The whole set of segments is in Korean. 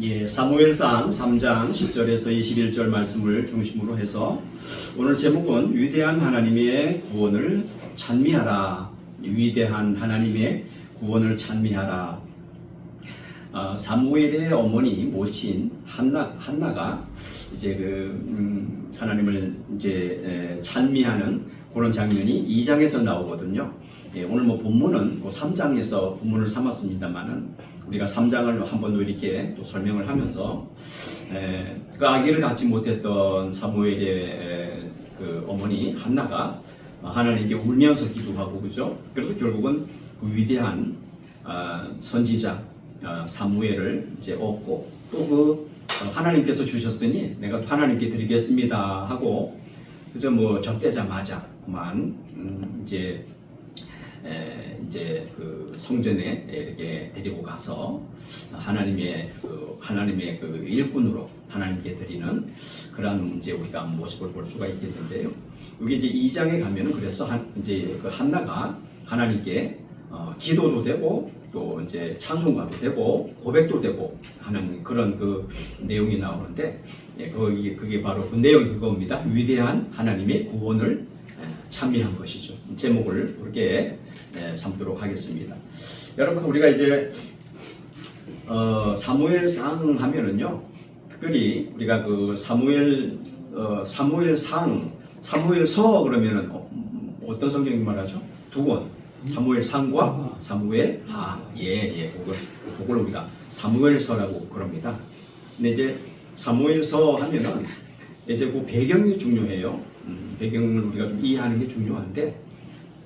예, 사무엘상 3장 10절에서 21절 말씀을 중심으로 해서 오늘 제목은 위대한 하나님의 구원을 찬미하라. 위대한 하나님의 구원을 찬미하라. 사무엘의 어머니 모친 한나가 이제 하나님을 이제 찬미하는 그런 장면이 2장에서 나오거든요. 예, 오늘 본문은 3장에서 본문을 삼았습니다만은 우리가 3장을 한번 더 이렇게 또 설명을 하면서 그 아기를 갖지 못했던 사무엘의 그 어머니 한나가 하나님께 울면서 기도하고 그죠? 그래서 결국은 그 위대한 선지자 사무엘을 이제 얻고 또 그 하나님께서 주셨으니 내가 하나님께 드리겠습니다 하고 그저 적대자마자만 이제 그 성전에 이렇게 데리고 가서 하나님의 그 일꾼으로 하나님께 드리는 그러한 이제 우리가 모습을 볼 수가 있겠는데요. 여기 이제 2장에 가면은 그래서 이제 그 한나가 하나님께 기도도 되고 또 이제 찬송가도 되고 고백도 되고 하는 그런 그 내용이 나오는데 그게 바로 그 내용이 그겁니다. 위대한 하나님의 구원을 찬미한 것이죠. 제목을 그렇게 삼도록 하겠습니다. 여러분 우리가 이제 사무엘상 하면은요, 특별히 우리가 그 사무엘상, 사무엘서 그러면은 어떤 성경이 말하죠? 두 권. 사무엘상과 사무엘하. 그걸 우리가 사무엘서라고 그럽니다. 근데 이제 사무엘서 하면은 이제 그 배경이 중요해요. 배경을 우리가 좀 이해하는 게 중요한데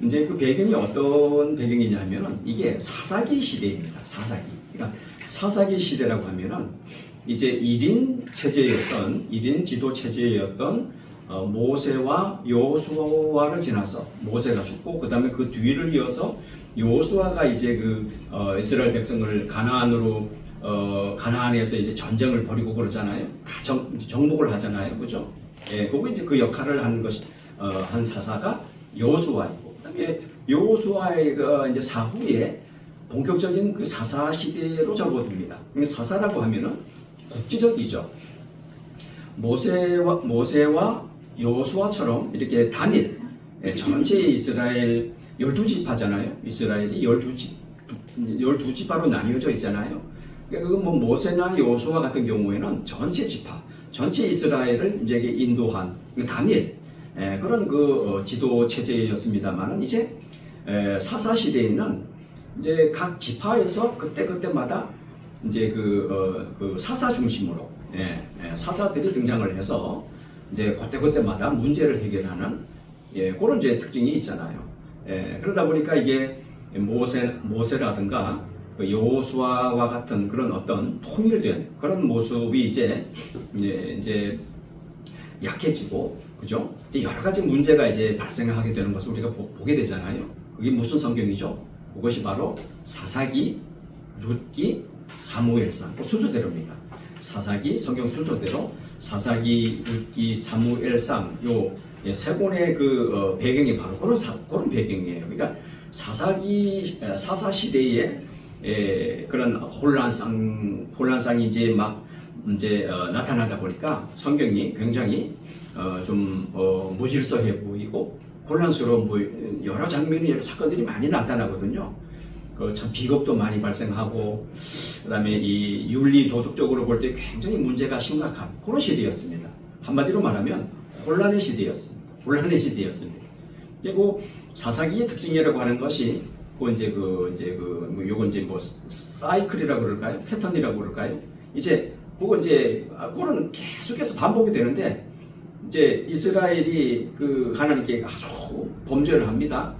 이제 그 배경이 어떤 배경이냐면은 이게 사사기 시대입니다. 사사기. 그러니까 사사기 시대라고 하면은 이제 1인 체제였던 1인 지도 체제였던 모세와 여호수아를 지나서 모세가 죽고 그 다음에 그 뒤를 이어서 여호수아가 이제 이스라엘 백성을 가나안에서 이제 전쟁을 벌이고 그러잖아요. 정복을 하잖아요, 그죠? 예, 그거 이제 그 역할을 한 사사가 여호수아이고, 그다음에 여호수아가 이제 사후에 본격적인 그 사사 시대로 접어듭니다. 사사라고 하면은 국지적이죠. 모세와 여호수아처럼 이렇게 단일 전체 이스라엘 12지파잖아요. 이스라엘이 12지파로 나뉘어져 있잖아요. 그러니까 모세나 여호수아 같은 경우에는 전체 지파, 전체 이스라엘을 이제 인도한 단일 그런 지도 체제였습니다만은 이제 사사 시대에는 이제 각 지파에서 그때마다 이제 사사 중심으로 사사들이 등장을 해서 이제 그때마다 문제를 해결하는 그런 이제 특징이 있잖아요. 그러다 보니까 이게 모세라든가 여호수아와 같은 그런 어떤 통일된 그런 모습이 이제 약해지고, 그죠? 이제 여러 가지 문제가 이제 발생하게 되는 것을 우리가 보게 되잖아요. 그게 무슨 성경이죠? 그것이 바로 사사기, 룻기, 사무엘상 그 순서대로입니다. 사사기 성경 순서대로 사사기, 룻기, 사무엘상 요 세 권의 배경이 바로 그런 배경이에요. 그러니까 사사 시대에 그런 혼란상이 이제 나타나다 보니까 성경이 굉장히 무질서해 보이고 혼란스러운 여러 장면이 여러 사건들이 많이 나타나거든요. 참 비겁도 많이 발생하고 그다음에 이 윤리 도덕적으로 볼 때 굉장히 문제가 심각한 그런 시대였습니다. 한마디로 말하면 혼란의 시대였습니다. 그리고 사사기의 특징이라고 하는 것이 요건 이제 사이클이라고 그럴까요? 패턴이라고 그럴까요? 그거는 계속해서 반복이 되는데 이제 이스라엘이 하나님께 아주 범죄를 합니다.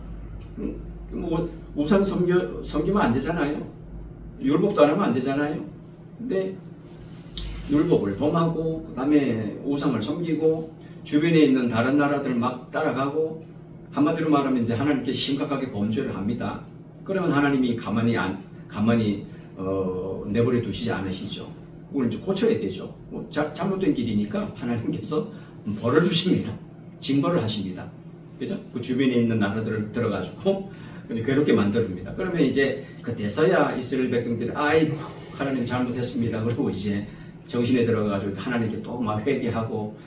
우상 섬기면 안 되잖아요. 율법도 안 하면 안 되잖아요. 근데 율법을 범하고 그다음에 우상을 섬기고 주변에 있는 다른 나라들 막 따라가고 한마디로 말하면 이제 하나님께 심각하게 범죄를 합니다. 그러면 하나님이 가만히 내버려 두시지 않으시죠. 그걸 이제 고쳐야 되죠. 잘못된 길이니까 하나님께서 벌을 주십니다. 징벌을 하십니다. 그죠? 그 주변에 있는 나라들을 들어가지고 괴롭게 만듭니다. 그러면 이제 그때서야 이스라엘 백성들이 아이고 하나님 잘못했습니다. 그리고 이제 정신에 들어가가지고 하나님께 또 막 회개하고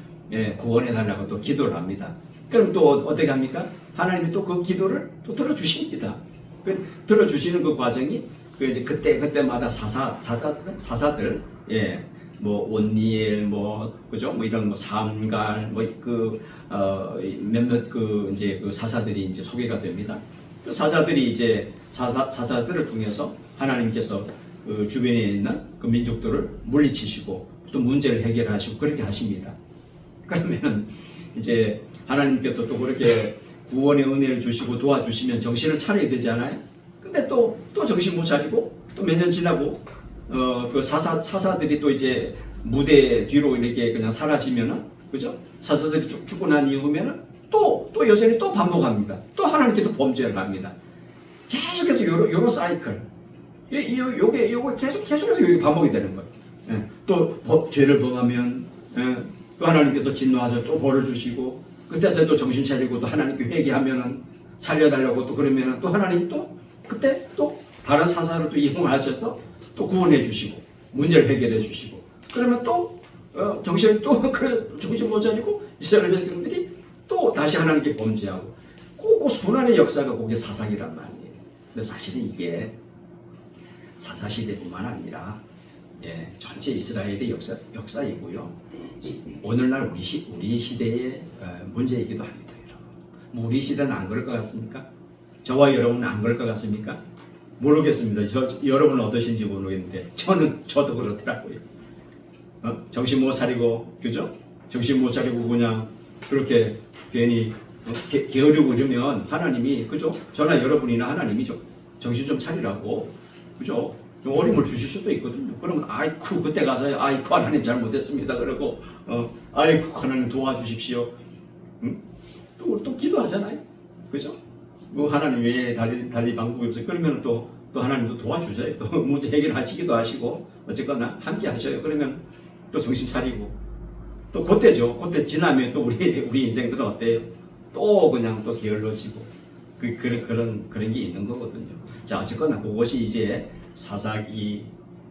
구원해 달라고 또 기도를 합니다. 그럼 또 어떻게 합니까? 하나님이 또 그 기도를 또 들어주십니다. 들어주시는 그 과정이 이제 그때마다 사사들, 뭐 온니엘, 그죠? 뭐 이런 삼갈, 몇몇 이제 그 사사들이 이제 소개가 됩니다. 그 사사들이 이제 사사들을 통해서 하나님께서 그 주변에 있는 그 민족들을 물리치시고 또 문제를 해결하시고 그렇게 하십니다. 그러면 이제 하나님께서 또 그렇게 구원의 은혜를 주시고 도와주시면 정신을 차려야 되지 않아요? 근데 또 정신 못 차리고 또 몇 년 지나고 그 사사들이 또 이제 무대 뒤로 이렇게 그냥 사라지면은, 그죠? 사사들이 죽고 난 이후면은 또 여전히 또 반복합니다. 또 하나님께 또 범죄를 합니다. 계속해서 요런 사이클. 요게 계속해서 여기 반복이 되는 거예요. 또 죄를 범하면 또 하나님께서 진노하셔 또 벌을 주시고, 그때서 또 정신 차리고 또 하나님께 회개하면은 살려달라고 또 그러면은 또 하나님 또 그때 또 다른 사사를 또 이용하셔서 또 구원해 주시고 문제를 해결해 주시고, 그러면 또 정신 못 차리고 이스라엘 백성들이 또 다시 하나님께 범죄하고, 그 순환의 역사가 그게 사사기란 말이에요. 근데 사실은 이게 사사 시대뿐만 아니라 전체 이스라엘의 역사이고요. 오늘날 우리 시대의 문제이기도 합니다, 여러분. 뭐 우리 시대는 안 그럴 것 같습니까? 저와 여러분은 안 그럴 것 같습니까? 모르겠습니다. 여러분은 어떠신지 모르겠는데 저도 그렇더라고요. 정신 못 차리고, 그죠? 정신 못 차리고 그냥 그렇게 괜히 게으르고 이러면 하나님이, 그죠? 저나 여러분이나 하나님이 정신 좀 차리라고, 그죠? 좀 어림을 주실 수도 있거든요. 그러면 아이쿠 그때 가서요, 아이쿠 하나님 잘못했습니다. 그러고 아이쿠 하나님 도와주십시오. 또 기도하잖아요, 그죠? 뭐 하나님 외에 달리 방법이 없어요. 그러면 또 하나님도 도와주세요. 또 문제 해결하시기도 하시고 어쨌거나 함께 하셔요. 그러면 또 정신 차리고 또 그때죠. 그때 지나면 또 우리 인생들은 어때요? 또 그냥 또 게을러지고 그런 게 있는 거거든요. 자, 어쨌거나 그것이 이제 사사기,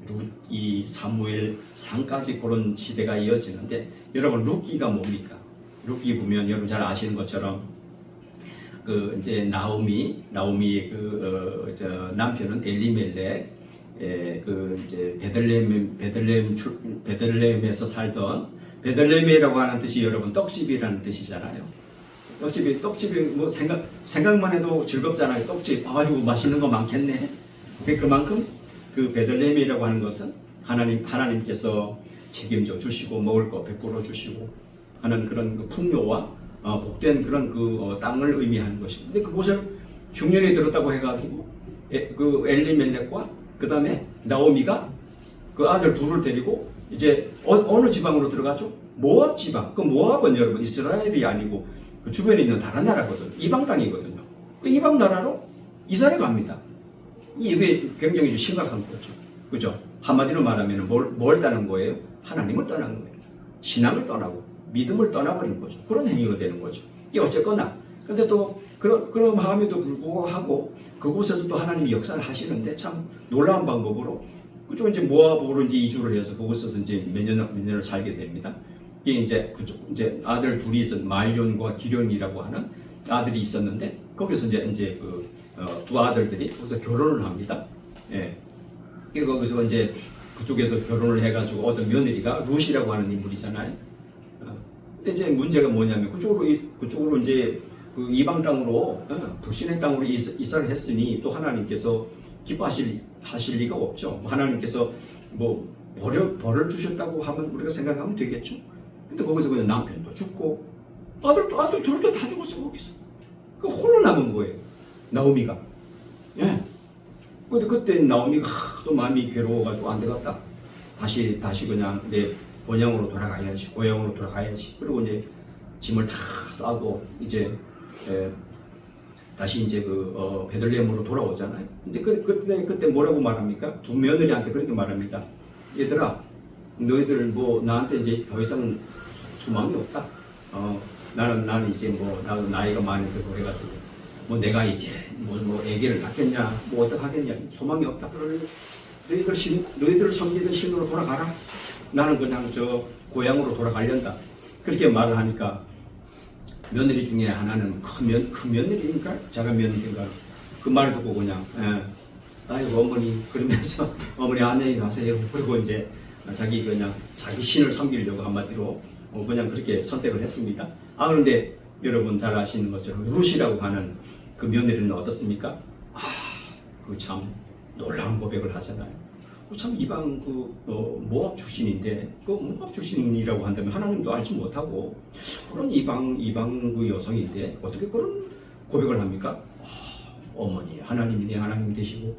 룻기, 사무엘, 상까지 그런 시대가 이어지는데, 여러분 룻기가 뭡니까? 룻기 보면 여러분 잘 아시는 것처럼 그 이제 나오미의 남편은 엘리멜렉, 그 이제 베들레헴에서 살던, 베들레헴이라고 하는 뜻이 여러분 떡집이라는 뜻이잖아요. 떡집이 뭐 생각만 해도 즐겁잖아요. 떡집, 아유 맛있는 거 많겠네. 그만큼 그 베들레헴이라고 하는 것은 하나님께서 책임져 주시고 먹을 거 베풀어 주시고 하는 그런 그 풍요와 복된 그런 그 땅을 의미하는 것입니다. 근데 그곳을 흉년이 들었다고 해가지고 그 엘리멜렉과 그 다음에 나오미가 그 아들 둘을 데리고 이제 어느 지방으로 들어가죠? 모압 지방. 그 모압은 여러분 이스라엘이 아니고 그 주변에 있는 다른 나라거든요. 이방 땅이거든요. 그 이방 나라로 이사를 갑니다. 이게 굉장히 심각한 거죠. 그죠? 한마디로 말하면 뭘 떠난 거예요? 하나님을 떠난 거예요. 신앙을 떠나고 믿음을 떠나버린 거죠. 그런 행위가 되는 거죠. 이게 어쨌거나 근데 또 그런 마음에도 불구하고 그곳에서 또 하나님이 역사를 하시는데 참 놀라운 방법으로 그쪽 이제 모압으로 이제 이주를 해서 그곳에서 이제 몇 년을 살게 됩니다. 이게 이제 그쪽 이제 아들 둘이 있었 말론과 기련이라고 하는 아들이 있었는데 거기서 이제 두 아들들이 거기서 결혼을 합니다. 거기서 이제 그쪽에서 결혼을 해가지고 어떤 며느리가 룻이라고 하는 인물이잖아요. 근데 이제 문제가 뭐냐면 그쪽으로 이제 그 이방 땅으로 불신의 땅으로 이사를 했으니 또 하나님께서 기뻐하실 리가 없죠. 하나님께서 뭐 벌을 주셨다고 하면 우리가 생각하면 되겠죠. 근데 거기서 그냥 남편도 죽고 아들 둘도 다 죽었어 거기서. 그 홀로 남은 거예요. 나오미가. 근데 그때 나오미가 또 마음이 괴로워가지고 안 되겠다. 다시 그냥 내 고향으로 돌아가야지. 그리고 이제 짐을 다 싸고 이제 다시 이제 베들레헴으로 돌아오잖아요. 이제 그때 뭐라고 말합니까? 두 며느리한테 그렇게 말합니다. 얘들아, 너희들 뭐 나한테 이제 더 이상 소망이 없다. 나는 이제 뭐 나도 나이가 많이 되고 그래가지고 뭐 내가 이제 뭐 아기를 낳겠냐, 뭐 어떡하겠냐, 소망이 없다. 너희들 섬기던 신으로 돌아가라. 나는 그냥 저 고향으로 돌아가련다. 그렇게 말을 하니까 며느리 중에 하나는 큰 며느리니까 자가 며느리인가 그 말을 듣고 그냥 아이고 어머니 그러면서 어머니 안녕히 가세요. 그리고 이제 자기 신을 섬기려고 한마디로 그냥 그렇게 선택을 했습니다. 그런데 여러분 잘 아시는 것처럼 룻이라고 하는 그 며느리는 어떻습니까? 그 참 놀라운 고백을 하잖아요. 참 이방 모압 출신인데 그 모압 출신이라고 한다면 하나님도 알지 못하고 그런 이방 그 여성인데 어떻게 그런 고백을 합니까? 어머니 하나님이 내 하나님 되시고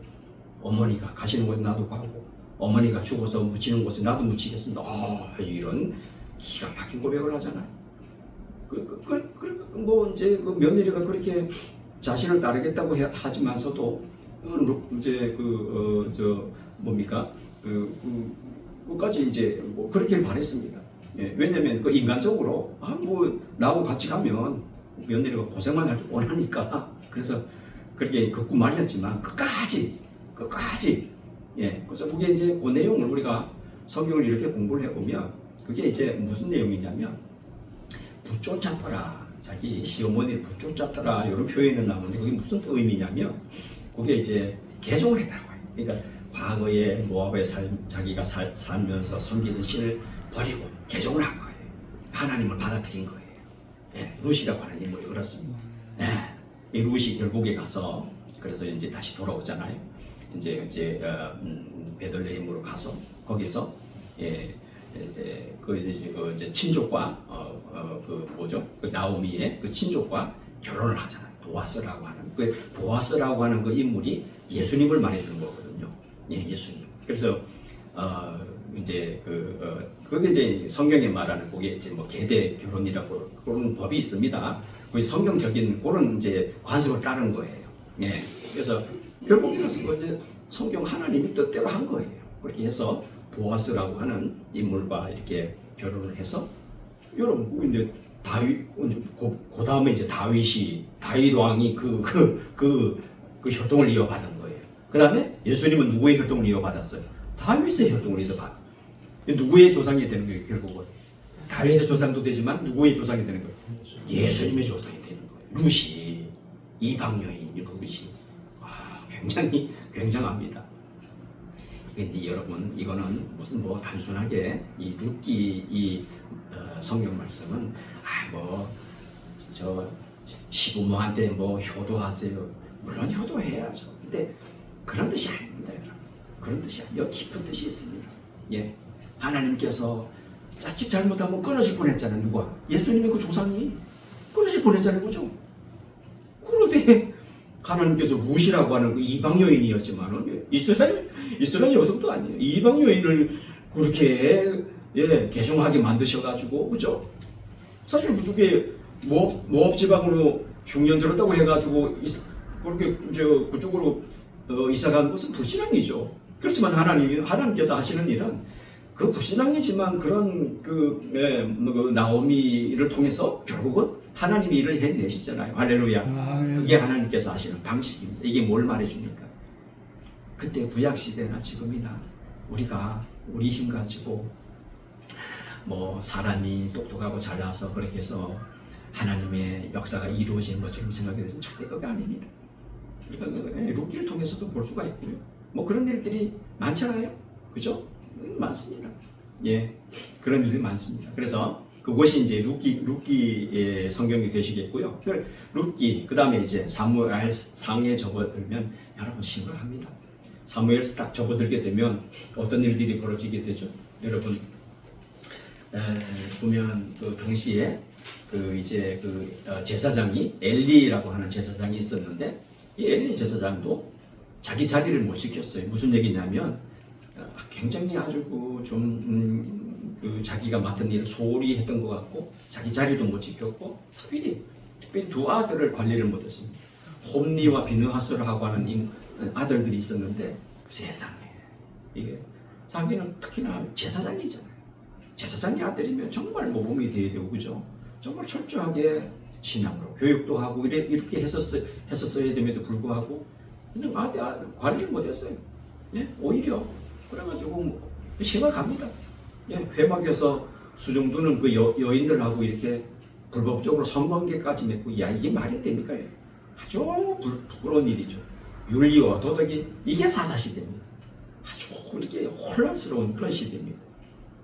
어머니가 가시는 곳에 나도 가고 어머니가 죽어서 묻히는 곳에 나도 묻히겠습니다. 이런 기가 막힌 고백을 하잖아요. 뭐 이제 그 며느리가 그렇게 자신을 따르겠다고 하지만서도 이제 뭡니까 끝까지 이제 뭐 그렇게 말했습니다. 예, 왜냐면 그 인간적으로 뭐 나하고 같이 가면 며느리가 고생만 할 줄 뻔하니까 그래서 그렇게 걷고 말했지만 끝까지 예, 그래서 그게 이제 그 내용을 우리가 성경을 이렇게 공부를 해보면 그게 이제 무슨 내용이냐면 붙쫓았더라 자기 시어머니를 붙쫓았더라 이런 표현이 나오는데 그게 무슨 의미냐면 그게 이제 개종을 했다고 해요. 그러니까 과거에 모압에 자기가 살면서 섬기는 신을 버리고 개종을 한 거예요. 하나님을 받아들인 거예요. 예, 룻이라고 하는 인물이 그렇습니다. 이 룻이 결국에 가서 그래서 이제 다시 돌아오잖아요. 이제 베들레헴으로 가서 거기서 그 이제 친족과 그 뭐죠? 그 나오미의 그 친족과 결혼을 하잖아요. 보아스라고 하는 보아스라고 하는 그 인물이 예수님을 말해주는 거거든요. 예, 예수님. 그래서 이제 그게 이제 성경에 말하는 그게 이제 뭐 계대 결혼이라고 그런 법이 있습니다. 그 성경적인 그런 이제 관습을 따른 거예요. 예. 그래서 결국에 가서 이제 성경 하나님이 뜻대로 한 거예요. 그렇게 해서 보아스라고 하는 인물과 이렇게 결혼을 해서 여러분 이제 다윗 그 다음에 이제 다윗 왕이 그 혈통을 이어받은 거예요. 그 다음에 예수님은 누구의 혈통을 이어받았어요? 다윗의 혈통을 이어받았어요. 누구의 조상이 되는 거예요? 결국은 다윗의 조상도 되지만 누구의 조상이 되는 거예요? 예수님의 조상이 되는 거예요. 룻이 이방 여인 룻이 굉장히 굉장합니다. 근데 여러분 이거는 무슨 뭐 단순하게 이 룻기 이 성경 말씀은 저 시부모한테 뭐 효도하세요. 물론 효도해야죠. 근데 그런 뜻이 아닙니다. 그런 뜻이 아니에요. 깊은 뜻이 있습니다. 예, 하나님께서 자칫 잘못하면 끊어질 뻔했잖아요. 누가? 예수님의 그 조상이 끊어질 뻔했잖아요. 그죠? 그런데 하나님께서 룻이라고 하는 그 이방 여인이었지만은 이스라엘 여성도 아니에요. 이방 여인을 그렇게 개종하게 만드셔가지고 그죠? 사실 그쪽에 모압 지방으로 흉년 들었다고 해가지고 그렇게 그쪽으로 이사간 것은 불신앙이죠. 그렇지만 하나님께서 하시는 일은 그 불신앙이지만 그런 그 나오미를 통해서 결국은 하나님이 일을 해내시잖아요. 할렐루야. 그게 하나님께서 하시는 방식입니다. 이게 뭘 말해줍니까? 그때 구약 시대나 지금이나 우리 힘 가지고 뭐 사람이 똑똑하고 잘나서 그렇게 해서 하나님의 역사가 이루어지는 것처럼 생각이 되지만 절대 그게 아닙니다. 그러니까 룻기를 통해서도 볼 수가 있고요. 뭐 그런 일들이 많잖아요. 그죠? 많습니다. 예, 그런 일들이 많습니다. 그래서 그것이 이제 룻기의 성경이 되시겠고요. 룻기, 그 다음에 이제 사무엘 상에 접어들면 여러분 심각합니다. 사무엘서 딱 접어들게 되면 어떤 일들이 벌어지게 되죠. 여러분 보면 그 당시에 제사장이 엘리라고 하는 제사장이 있었는데 이 엘리 제사장도 자기 자리를 못 지켰어요. 무슨 얘기냐면 굉장히 아주 자기가 맡은 일을 소홀히 했던 것 같고 자기 자리도 못 지켰고 특별히 두 아들을 관리를 못했습니다. 홈니와 비느하스라고 하는 아들들이 있었는데 세상에 이게 자기는 특히나 제사장이잖아요. 제사장의 아들이면 정말 모범이 돼야 되고 그죠? 정말 철저하게 신앙으로 교육도 하고 이렇게 했었어야 됨에도 불구하고 그냥 관리를 못했어요. 예? 오히려 그래가지고 뭐 심각합니다. 예, 회막에서 수종도는 그 여인들하고 이렇게 불법적으로 성관계까지 맺고, 야 이게 말이 됩니까? 아주 부끄러운 일이죠. 윤리와 도덕이 이게 사사시대입니다. 아주 이렇게 혼란스러운 그런 시대입니다.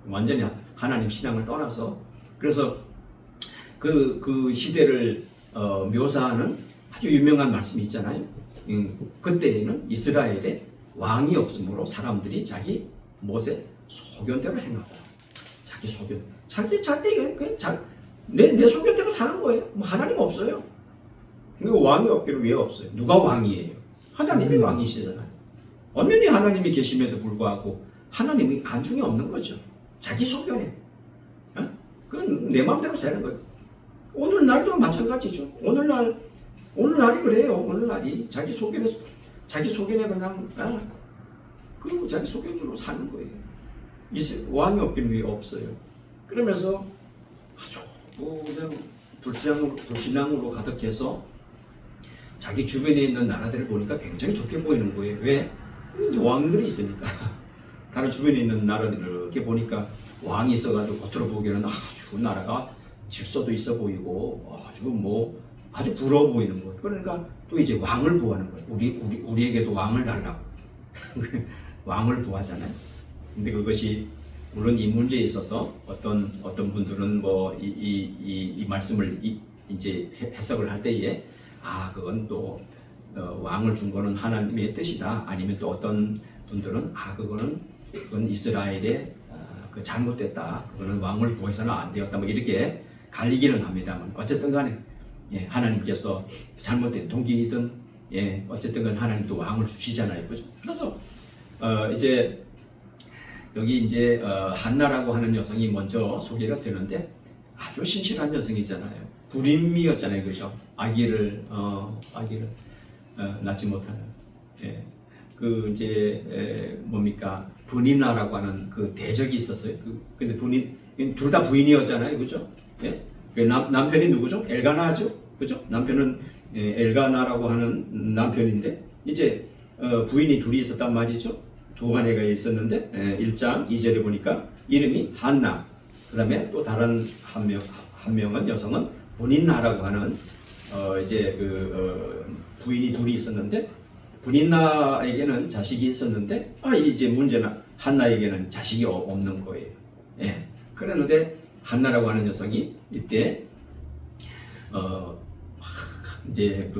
완전히 하나님 신앙을 떠나서. 그래서 그 시대를 묘사하는 아주 유명한 말씀이 있잖아요. 그때에는 이스라엘에 왕이 없으므로 사람들이 자기 못에 소견대로 행하고, 자기 소견, 내 소견대로 사는 거예요. 뭐 하나님 없어요. 그러니까 왕이 없기를 왜 없어요? 누가 왕이에요? 하나님이 왕이시잖아요. 엄연히 하나님이 계심에도 불구하고 하나님이 안중에 없는 거죠. 자기 소견에. 그건 내 마음대로 사는 거예요. 오늘날도 마찬가지죠. 오늘날이 그래요. 오늘날이 자기 소견에 그냥 그 자기 소견대로 사는 거예요. 왕이 없기는 왜 없어요? 그러면서 아주 그냥 불신앙으로 가득해서 자기 주변에 있는 나라들을 보니까 굉장히 좋게 보이는 거예요. 왜? 왕들이 있으니까. 다른 주변에 있는 나라들을 이렇게 보니까 왕이 있어가지고 겉으로 보기에는 아주 나라가 질서도 있어 보이고 아주 부러워 보이는 거예요. 그러니까 또 이제 왕을 구하는 거예요. 우리에게도 왕을 달라고. 왕을 구하잖아요. 근데 그것이 물론 이 문제에 있어서 어떤 분들은 뭐 이 말씀을 이제 해석을 할 때에 그건 또 왕을 준 거는 하나님의 뜻이다. 아니면 또 어떤 분들은 그건 이스라엘의 그 잘못됐다. 그거는 왕을 구해서는 안 되었다. 뭐 이렇게 갈리기는 합니다만 어쨌든 간에 하나님께서 잘못된 동기이든 어쨌든 간에 하나님도 왕을 주시잖아요. 그죠? 그래서 이제 여기 이제 한나라고 하는 여성이 먼저 소개가 되는데 아주 신실한 여성이잖아요. 불임이었잖아요, 그죠? 아기를 낳지 못하는. 그 이제 뭡니까 분이나라고 하는 그 대적이 있었어요. 근데 둘 다 부인이었잖아요, 그죠? 남편이 누구죠? 엘가나죠, 그죠? 남편은 엘가나라고 하는 남편인데 이제 부인이 둘이 있었단 말이죠. 두 아내가 있었는데 1장 2절에 보니까 이름이 한나, 그 다음에 또 다른 한 명은 여성은 분인나라고 하는 이제 부인이 둘이 있었는데 분인나에게는 자식이 있었는데 이제 문제는 한나에게는 자식이 없는 거예요. 그랬는데 한나라고 하는 여성이 이때 이제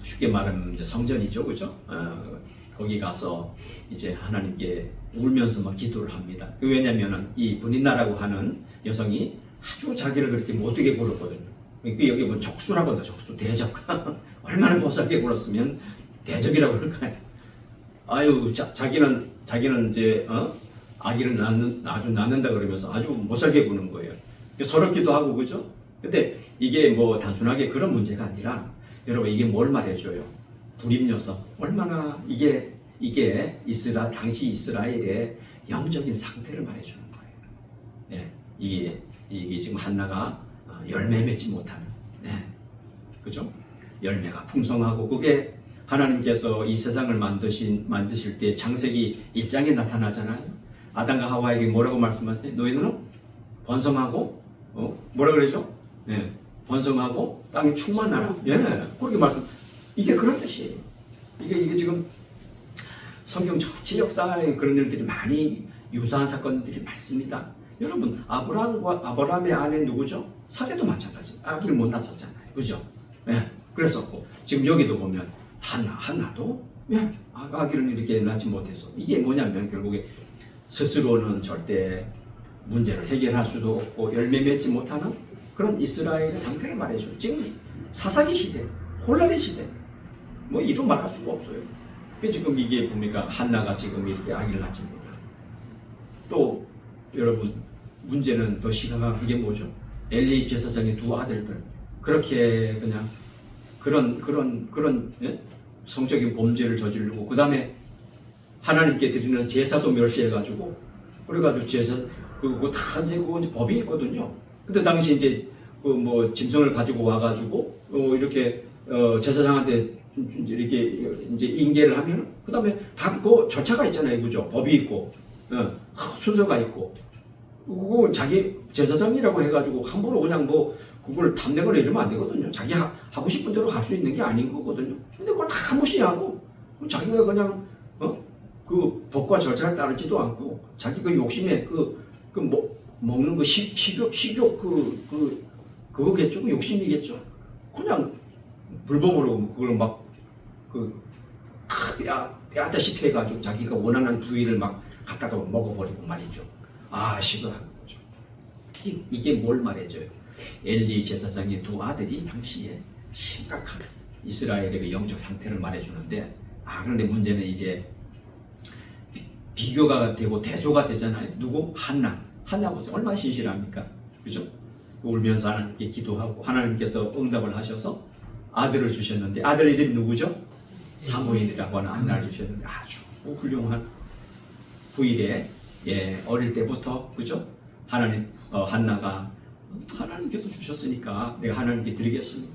쉽게 말하면 이제 성전이죠, 그죠? 거기 가서 이제 하나님께 울면서 막 기도를 합니다. 왜냐면은 이 분인나라고 하는 여성이 아주 자기를 그렇게 못되게 굴었거든요. 여기 뭐 적수라고 하죠, 적수, 대적. 얼마나 못살게 굴었으면 대적이라고 그럴까요? 자기는 이제 아기를 낳는다 그러면서 아주 못살게 구는 거예요. 서럽기도 하고, 그죠? 근데 이게 뭐 단순하게 그런 문제가 아니라 여러분 이게 뭘 말해줘요? 불임 여성, 얼마나 이게 당시 이스라엘의 영적인 상태를 말해주는 거예요. 이게 지금 한나가 열매 맺지 못하는, 그죠? 열매가 풍성하고 그게 하나님께서 이 세상을 만드실 때 창세기 1장에 나타나잖아요. 아담과 하와에게 뭐라고 말씀하세요? 너희는 번성하고 뭐라 그러죠? 번성하고 땅에 충만하라. 그렇게 말씀. 이게 그런 뜻이에요. 이게 지금 성경 전체 역사에 그런 일들이 많이 유사한 사건들이 많습니다. 여러분 아브라함의 아내 누구죠? 사례도 마찬가지. 아기를 못 낳았잖아요, 그죠? 그랬었고 지금 여기도 보면 한나도 아기를 이렇게 낳지 못해서 이게 뭐냐면 결국에 스스로는 절대 문제를 해결할 수도 없고 열매 맺지 못하는 그런 이스라엘의 상태를 말해줘요. 지금 사사기 시대, 혼란의 시대, 뭐 이루 말할 수가 없어요. 지금 이게 뭡니까? 한나가 지금 이렇게 아기를 낳지 못하는. 또 여러분 문제는 더 심각한 게 뭐죠? 엘리 제사장의 두 아들들 그렇게 그냥 그런 성적인 범죄를 저지르고 그 다음에 하나님께 드리는 제사도 멸시해가지고 그래가지고 제사 그거 다 이제 법이 있거든요. 근데 당시 이제 짐승을 가지고 와가지고 이렇게 제사장한테 이렇게 이제 인계를 하면 그다음에 다 그 절차가 있잖아요, 그죠? 법이 있고 순서가 있고 그거 자기 제사장이라고 해가지고 함부로 그냥 뭐 그걸 탐내거나 이러면 안 되거든요. 자기 하고 싶은 대로 할 수 있는 게 아닌 거거든요. 근데 그걸 다 무시하고 자기가 그냥 그 법과 절차를 따르지도 않고 자기 그 욕심에 먹는 그 식욕 그거겠죠, 그 욕심이겠죠. 그냥 불법으로 그걸 막그 빼앗다시피 해가지고 자기가 원하는 부위를 막 갖다가 먹어버리고 말이죠. 심각한 거죠. 이게 뭘 말해줘요? 엘리 제사장의 두 아들이 당시에 심각한 이스라엘의 그 영적 상태를 말해주는데 그런데 문제는 이제 비교가 되고 대조가 되잖아요. 누구? 한나 보세요. 얼마나 신실합니까? 그죠? 울면서 하나님께 기도하고 하나님께서 응답을 하셔서 아들을 주셨는데 아들 이름이 누구죠? 사무엘이라고 하는 한나를 주셨는데 아주 훌륭한 후일에 어릴 때부터 그죠? 한나가 하나님께서 주셨으니까 내가 하나님께 드리겠습니다.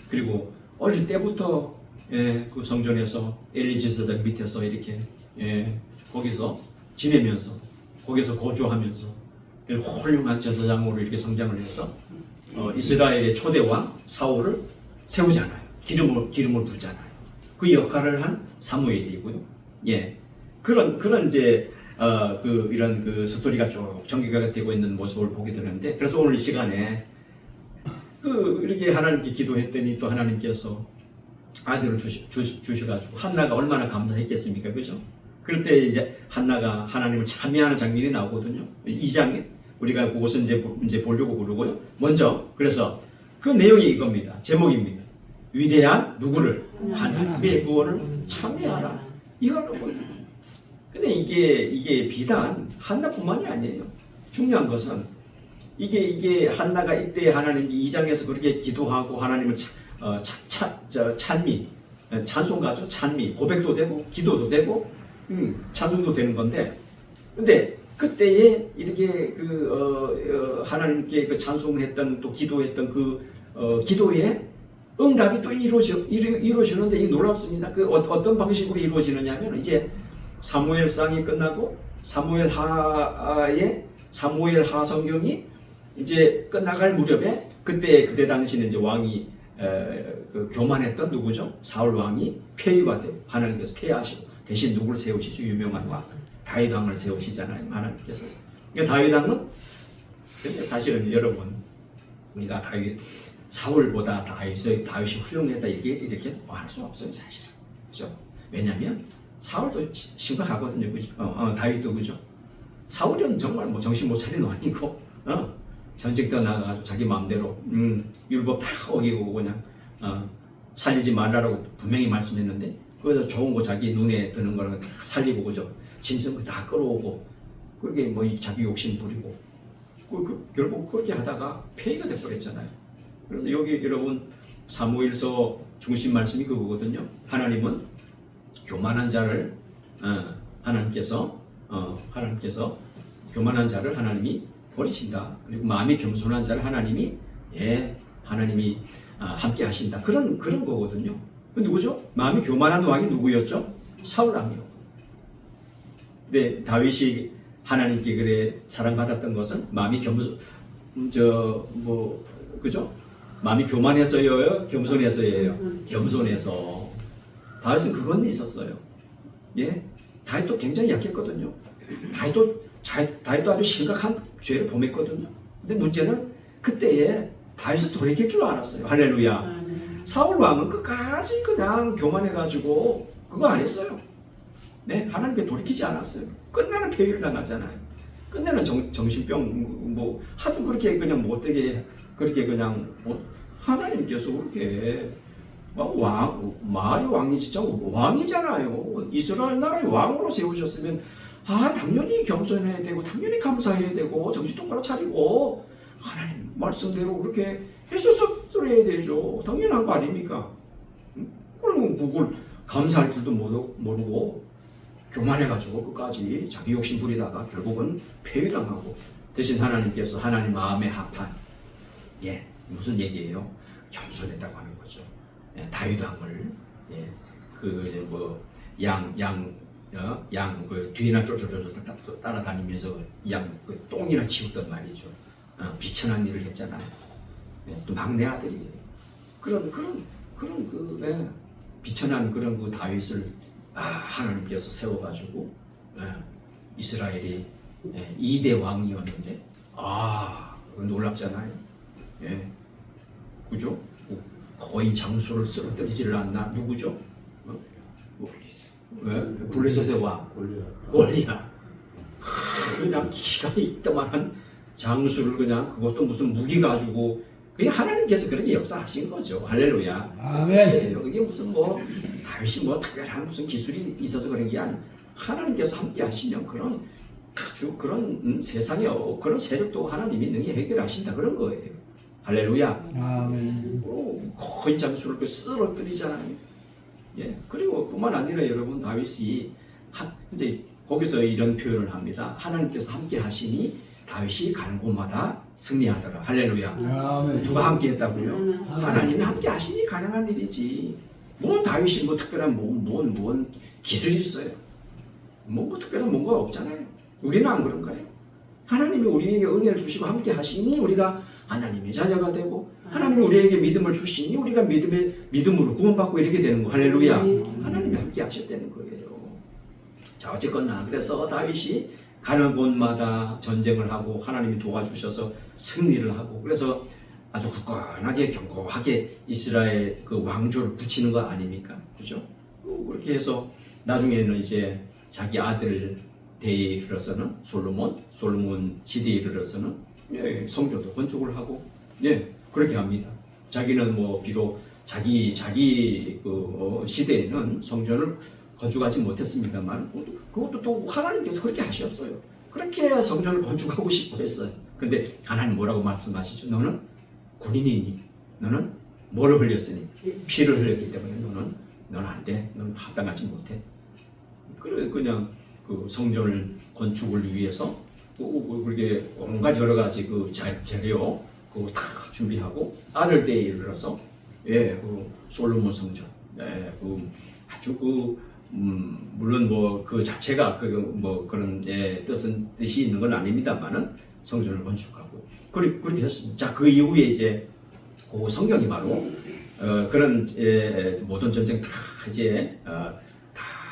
그리고 어릴 때부터 그 성전에서 엘리 제사장 밑에서 이렇게 거기서 지내면서 거기서 거주하면서 훌륭한 제사장으로 이렇게 성장을 해서 이스라엘의 초대 왕 사울을 세우잖아요. 기름을 부잖아요. 그 역할을 한 사무엘이고요. 그런 이제 이런 그 스토리가 쭉 전개가 되고 있는 모습을 보게 되는데 그래서 오늘 이 시간에 이렇게 하나님께 기도했더니 또 하나님께서 아들을 주셔가지고 한나가 얼마나 감사했겠습니까, 그죠? 그럴 때 이제 한나가 하나님을 찬미하는 장면이 나오거든요. 2장에 우리가 그것을 이제 보려고 그러고요. 먼저 그래서 그 내용이 이겁니다. 제목입니다. 위대한 누구를? 하나님의 구원을 찬미하라. 이거는 뭐. 근데 이게 비단 한나뿐만이 아니에요. 중요한 것은 이게 한나가 이때 하나님 2장에서 그렇게 기도하고 하나님을 찬미, 찬송가죠. 찬미, 고백도 되고 기도도 되고 찬송도 되는 건데, 근데 그때에 이렇게 하나님께 그 찬송했던 또 기도했던 기도에 응답이 또 이루어지는데 이 놀랍습니다. 어떤 방식으로 이루어지느냐면 이제 사무엘상이 끝나고 사무엘하 성경이 이제 끝나갈 무렵에 그때 당시는 이제 왕이 교만했던 누구죠? 사울 왕이 폐위가 되고 하나님께서 폐하시고 대신 누구를 세우시죠? 유명한 왕 다윗 왕을 세우시잖아요. 하나님께서. 그러니까 다윗 왕은 사실은 여러분 우리가 사울보다 다윗이 훌륭했다 이렇게 할 수 없어요, 사실은. 그죠? 왜냐하면 사울도 심각하거든요, 그죠? 다윗도 그죠? 사울은 정말 뭐 정신 못 차리는 왕이고, 전직도 나가가지고 자기 마음대로 율법 다 어기고 그냥 살리지 말라고 분명히 말씀했는데 그래서 좋은 거 자기 눈에 드는 거는 다 살리고 그죠? 짐승 다 끌어오고 그렇게 뭐 자기 욕심 부리고 결국 그렇게 하다가 폐위가 돼버렸잖아요. 그래서 여기 여러분 사무엘서 중심 말씀이 그거거든요. 하나님은 교만한 자를 하나님께서 교만한 자를 하나님이 버리신다. 그리고 마음이 겸손한 자를 하나님이 함께 하신다. 그런 거거든요. 누구죠? 마음이 교만한 왕이 누구였죠? 사울 왕이요. 근데 다윗이 하나님께 그래 사랑받았던 것은 마음이 그죠? 마음이 교만해서요, 겸손해서예요. 겸손해서. 다윗은 그건 있었어요. 다윗도 굉장히 약했거든요. 다윗도 아주 심각한 죄를 범했거든요. 근데 문제는 그때에 다윗은 돌이킬 줄 알았어요. 할렐루야. 사울 왕은 끝까지 그냥 교만해가지고 그거 안 했어요. 하나님께 돌이키지 않았어요. 끝내는 폐위를 당하잖아요. 끝내는 정신병 하도 그렇게 그냥 못되게 그렇게 그냥 하나님께서 그렇게 마을이 왕이 진짜 왕이잖아요. 이스라엘 나라의 왕으로 세우셨으면 당연히 겸손해야 되고 당연히 감사해야 되고 정신 똑바로 차리고 하나님 말씀대로 그렇게 했었어야 되죠. 당연한 거 아닙니까? 그러면 그걸 감사할 줄도 모르고 교만해가지고 끝까지 자기 욕심 부리다가 결국은 폐위당하고 대신 하나님께서 하나님 마음에 합한 무슨 얘기예요? 겸손했다고 하는 거죠. 다윗 왕을 예, 그뭐양그 뒤나 쫄쫄쫄 따라다니면서 양 그 똥이나 치웠단 말이죠. 비천한 일을 했잖아요. 예, 또 막내 아들이 그런 그 비천한 그런 그 다윗을 하나님께서 세워가지고 이스라엘이 2대 왕이었는데 놀랍잖아요. 예, 그죠? 거인 장수를 쓰러뜨리지를 않나? 누구죠? 블레셋의 왕 골리앗. 그냥 기가 있다만한 장수를 그냥 그것도 무슨 무기 가지고 그게 하나님께서 그렇게 역사하신 거죠. 할렐루야. 아멘. 이게 무슨 뭐 다윗이 뭐 특별한 무슨 기술이 있어서 그런 게 아니고 하나님께서 함께 하시면 그런 아주 그런 세상에 그런 세력도 하나님이 능히 해결하신다 그런 거예요. 할렐루야. 아멘. 거인 장수를 그 쓰러뜨리잖아요. 예, 그리고 뿐만 아니라 여러분 다윗이 이제 거기서 이런 표현을 합니다. 하나님께서 함께 하시니 다윗이 가는 곳마다 승리하더라. 할렐루야. 아멘. 누가 함께 했다고요? 하나님이 함께 하시니 가능한 일이지. 뭐 다윗이 뭐 특별한 뭔 기술이 있어요? 뭐 특별한 뭔가 없잖아요. 우리는 안 그런가요? 하나님이 우리에게 은혜를 주시고 함께 하시니 우리가 하나님의 자녀가 되고 하나님이 우리에게 믿음을 주시니 우리가 믿음으로 구원받고 이렇게 되는 거. 할렐루야. 하나님이 함께 하셨다는 거예요. 자, 어쨌거나 그래서 다윗이 가는 곳마다 전쟁을 하고 하나님이 도와주셔서 승리를 하고 그래서 아주 굳건하게 견고하게 이스라엘 그 왕조를 붙이는 거 아닙니까? 그죠? 그렇게 해서 나중에는 이제 자기 아들 대에 이르러서는 솔로몬 시대에 이르러서는 성전도 건축을 하고 그렇게 합니다. 자기는 뭐 비록 자기 그 시대에는 성전을 건축하지 못했습니다만 그것도 또 하나님께서 그렇게 하셨어요. 그렇게 성전을 건축하고 싶어 했어요. 근데 하나님 뭐라고 말씀하시죠? 너는 군인이니 너는 뭐를 흘렸으니 피를 흘렸기 때문에 너는 안 돼. 너는 합당하지 못해. 그래 그냥 그 성전을 건축을 위해서 그렇게 온갖 여러 가지 그 재료 그거 다 준비하고 아들 때에 이르러서 그 솔로몬 성전 그 아주 물론 뭐 그 자체가 뭐 그런 뜻이 있는 건 아닙니다만은 성전을 건축하고 그렇게 했습니다. 자, 그 이후에 이제 그 성경이 바로 그런 모든 전쟁 다 이제 다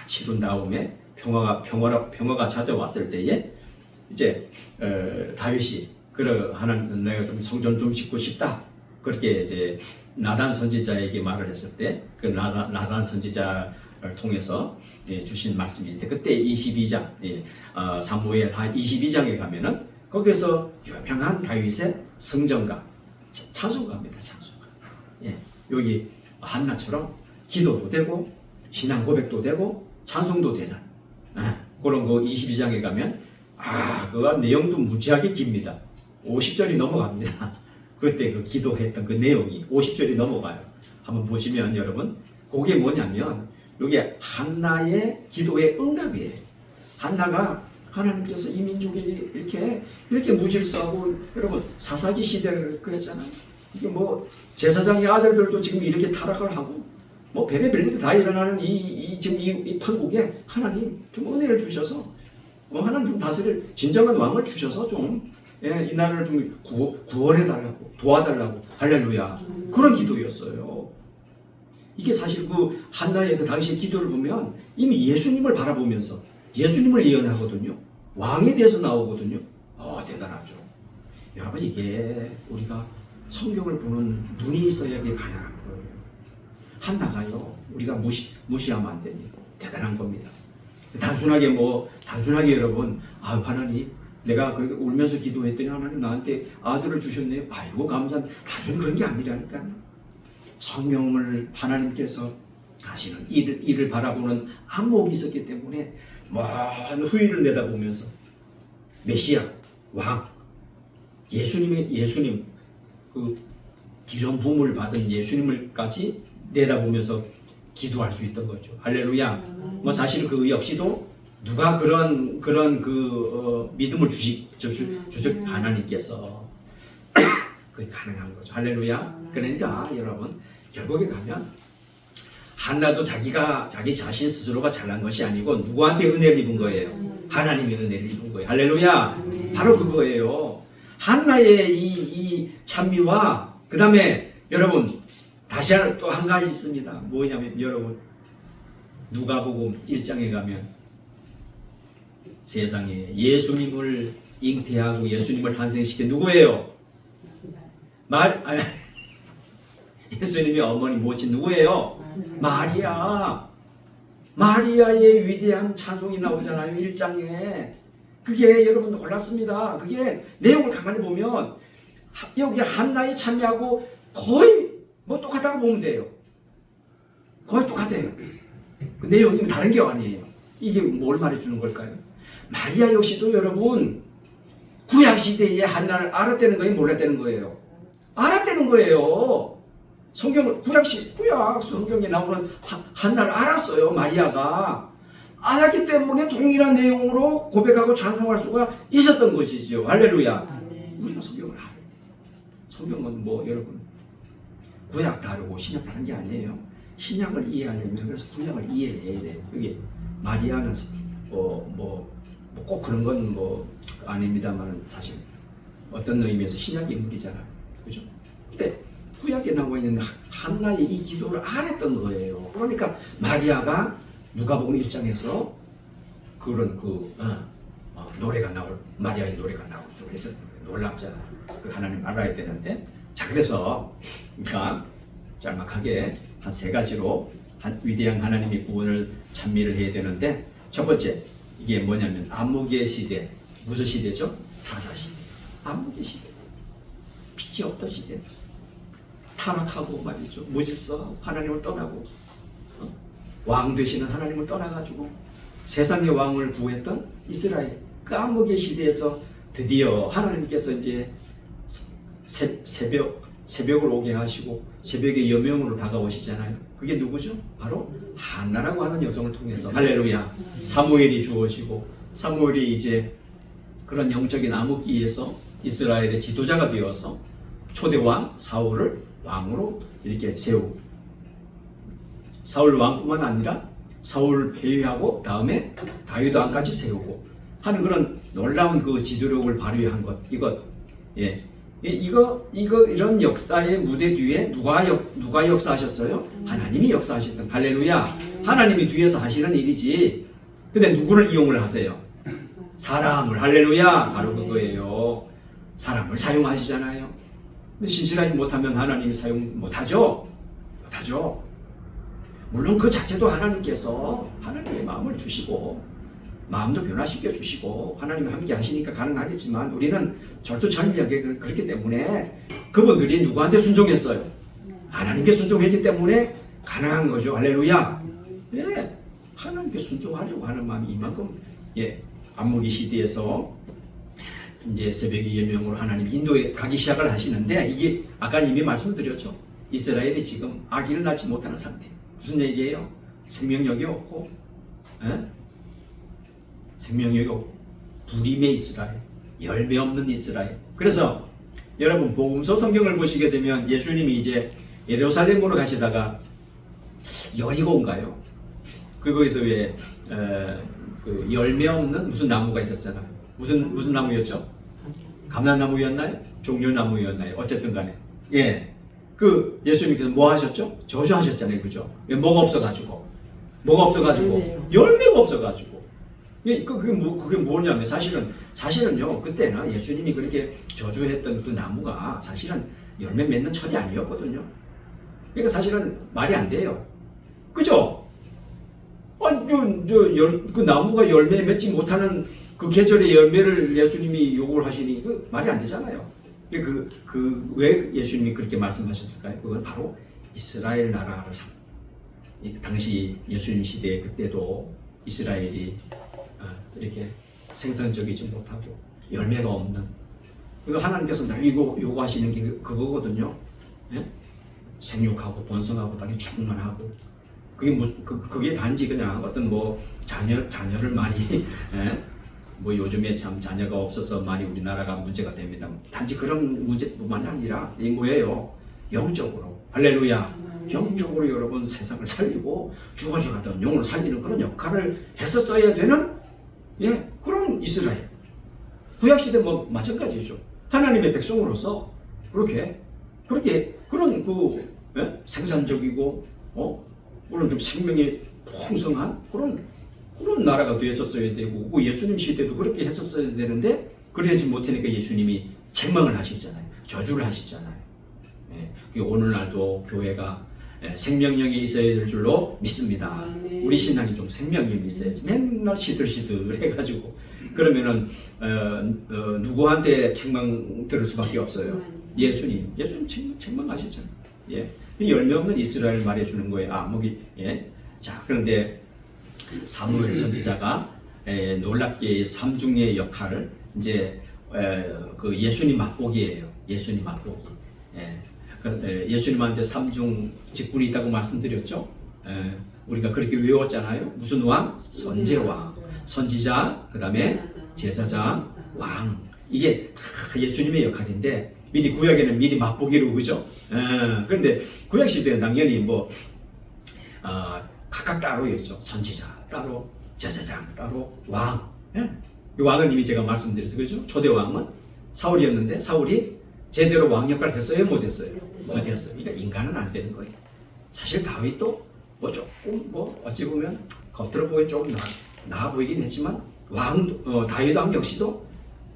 치룬 다음에 평화가 찾아왔을 때에 이제 다윗이 하나님 내가 좀 성전 좀 짓고 싶다 그렇게 이제 나단 선지자에게 말을 했을 때 그 나단 선지자를 통해서 주신 말씀인데 그때 22장 사무엘 22장에 가면은 거기서 유명한 다윗의 성전가 찬송가입니다. 찬송가. 여기 한나처럼 기도도 되고 신앙 고백도 되고 찬송도 되는 그런 거 22장에 가면 그 내용도 무지하게 깁니다. 50절이 넘어갑니다. 그때 그 기도했던 그 내용이 50절이 넘어가요. 한번 보시면 여러분 그게 뭐냐면 이게 한나의 기도의 응답이에요. 한나가 하나님께서 이 민족에게 이렇게 무질서하고 여러분 사사기 시대를 그랬잖아요. 이게 뭐 제사장의 아들들도 지금 이렇게 타락을 하고 뭐 별의별 일이 다 일어나는 지금 이 판국에 하나님 좀 은혜를 주셔서 하나님 좀 다스릴 진정한 왕을 주셔서 좀 이 나라를 좀 구원해달라고 도와달라고 할렐루야 그런 기도였어요. 이게 사실 그 한나의 그 당시의 기도를 보면 이미 예수님을 바라보면서 예수님을 예언하거든요. 왕에 대해서 나오거든요. 대단하죠. 여러분 이게 우리가 성경을 보는 눈이 있어야 이게 가능한 거예요. 한나가요 우리가 무시하면 안 됩니다. 대단한 겁니다. 단순하게 여러분 하나님 내가 그렇게 울면서 기도했더니 하나님 나한테 아들을 주셨네요. 아이고 감사합니다. 단순히 그런 게 아니라니까요. 성경을 하나님께서 하시는 이를 바라보는 안목이 있었기 때문에 먼 후일을 내다보면서 메시아 왕 예수님 그 기름 부음을 받은 예수님을까지 내다보면서 기도할 수 있던 거죠. 할렐루야. 뭐 사실 그 역시도 누가 그런 믿음을 주실 하나님께서 그게 가능한 거죠. 할렐루야. 그러니까 여러분 결국에 가면 한나도 자기 자신 스스로가 잘난 것이 아니고 누구한테 은혜를 입은 거예요? 하나님의 은혜를 입은 거예요. 할렐루야. 바로 그거예요. 한나의 이 찬미와 그 다음에 여러분 다시 또 한 가지 있습니다. 뭐냐면 여러분 누가복음 1장에 가면 세상에 예수님을 잉태하고 예수님을 탄생시킨 누구예요? 예수님의 어머니 모친 누구예요? 마리아. 마리아의 위대한 찬송이 나오잖아요. 1장에. 그게 여러분 놀랐습니다. 그게 내용을 가만히 보면 여기 한나의 찬미하고 거의 뭐 똑같다고 보면 돼요. 거의 똑같아요. 그 내용이 다른 게 아니에요. 이게 뭘 말해주는 걸까요? 마리아 역시도 여러분 구약시대에 한나를 알았다는 거예요? 몰랐다는 거예요? 알았다는 거예요. 구약 성경에 나오는 한나를 알았어요. 마리아가 알았기 때문에 동일한 내용으로 고백하고 찬송할 수가 있었던 것이죠. 할렐루야. 우리가 성경을 알아요. 성경은 뭐 여러분 구약 다르고 신약 다른 게 아니에요. 신약을 이해하려면 그래서 구약을 이해해야 돼요. 그게 마리아는 꼭 그런 건 뭐 아닙니다만 사실 어떤 의미에서 신약 인물이잖아요. 그죠? 근데 구약에 나와 있는 한나의 이 기도를 알았던 거예요. 그러니까 마리아가 누가복음 1장에서 그런 노래가 마리아의 노래가 나올 수 있었던 거예요. 놀랍잖아. 그 하나님 알아야 되는데 자 그래서 그러니까 짤막하게 한 세 가지로 위대한 하나님의 구원을 찬미를 해야 되는데 첫 번째 이게 뭐냐면 암흑의 시대. 무슨 시대죠? 사사시대. 암흑의 시대. 빛이 없던 시대. 타락하고 말이죠. 무질서하고 하나님을 떠나고 왕 되시는 하나님을 떠나가지고 세상의 왕을 구했던 이스라엘 그 암흑의 시대에서 드디어 하나님께서 이제 새벽을 오게 하시고 새벽의 여명으로 다가오시잖아요. 그게 누구죠? 바로 한나라고 하는 여성을 통해서 할렐루야. 사무엘이 주어지고 사무엘이 이제 그런 영적인 암흑기에서 이스라엘의 지도자가 되어서 초대왕 사울을 왕으로 이렇게 세우고 사울 왕뿐만 아니라 사울을 폐위하고 다음에 다윗 왕까지 세우고 하는 그런 놀라운 그 지도력을 발휘한 것 이런 역사의 무대 뒤에 누가 역사하셨어요? 하나님이 역사하셨던 할렐루야. 하나님이 뒤에서 하시는 일이지. 근데 누구를 이용을 하세요? 사람을 할렐루야. 바로 그거예요. 사람을 사용하시잖아요. 근데 신실하지 못하면 하나님이 사용 못하죠. 물론 그 자체도 하나님께서 하나님의 마음을 주시고 마음도 변화시켜 주시고 하나님이 함께 하시니까 가능하겠지만 우리는 절두절미하게 그렇기 때문에 그분들이 누구한테 순종했어요? 하나님께 순종했기 때문에 가능한 거죠. 할렐루야. 예, 하나님께 순종하려고 하는 마음이 이만큼 암흑의 시대에서 이제 새벽의 예명으로 하나님 인도에 가기 시작을 하시는데 이게 아까 이미 말씀드렸죠. 이스라엘이 지금 아기를 낳지 못하는 상태. 무슨 얘기예요? 생명력이 없고 생명력이 없고 불임의 이스라엘, 열매 없는 이스라엘. 그래서 여러분 복음서 성경을 보시게 되면 예수님이 이제 예루살렘으로 가시다가 여리고인가요? 거기서 왜 그 열매 없는 무슨 나무가 있었잖아요. 무슨 나무였죠? 감람나무였나요? 종려나무였나요? 어쨌든 간에 그 예수님께서 뭐 하셨죠? 저주하셨잖아요. 그죠? 뭐가 없어가지고 열매가 없어가지고 그게 뭐냐면 사실은요 그때는 예수님이 그렇게 저주했던 그 나무가 사실은 열매 맺는 철이 아니었거든요. 그러니까 사실은 말이 안 돼요. 그죠? 그 나무가 열매 맺지 못하는 그 계절의 열매를 예수님이 요구를 하시니 그 말이 안 되잖아요. 왜 예수님이 그렇게 말씀하셨을까요? 그건 바로 이스라엘 나라를 당시 예수님 시대 그때도 이스라엘이 이렇게 생산적이지 못하고 열매가 없는 하나님께서 날 요구하시는 게 그거거든요. 생육하고 번성하고 땅에 충만하고 그게 단지 그냥 어떤 자녀를 많이 뭐 요즘에 참 자녀가 없어서 많이 우리나라가 문제가 됩니다. 단지 그런 문제뿐만이 아니라 이 뭐예요? 영적으로 할렐루야. 영적으로 여러분 세상을 살리고 죽어져가던 영을 살리는 그런 역할을 했었어야 되는 그런 이스라엘. 구약시대 뭐 마찬가지죠. 하나님의 백성으로서 그렇게 그런 생산적이고 그런 좀 생명이 풍성한 그런 나라가 됐었어야 되고 그 예수님 시대도 그렇게 했었어야 되는데 그러지 못하니까 예수님이 책망을 하시잖아요. 저주를 하시잖아요. 오늘날도 교회가 생명력이 있어야 될 줄로 믿습니다. 우리 신앙이 좀 생명력이 있어야지. 맨날 시들시들 해가지고 그러면은 누구한테 책망 들을 수밖에 없어요. 예수님 책망하셨잖아요. 열매 없는 이스라엘 말해주는 거예요. 자, 그런데 사무엘 선지자가 놀랍게 삼중의 역할을 이제 그 예수님 맛보기예요. 예수님 맛보기. 예수님한테 삼중 직분이 있다고 말씀드렸죠. 우리가 그렇게 외웠잖아요. 무슨 왕? 선제왕, 선지자, 그 다음에 제사장, 왕. 이게 다 예수님의 역할인데 미리 구약에는 미리 맛보기로 그죠? 그런데 구약 시대는 당연히 각각 따로 있죠. 선지자 따로, 제사장 따로, 왕. 이 왕은 이미 제가 말씀드렸어요. 그죠? 초대 왕은 사울이었는데 사울이 제대로 왕 역할을 했어요? 못했어요? 못했어요. 그러니까 인간은 안 되는 거예요. 사실 다윗도 조금 어찌 보면 겉으로 보기엔 조금 나아 보이긴 했지만 다윗 왕 역시도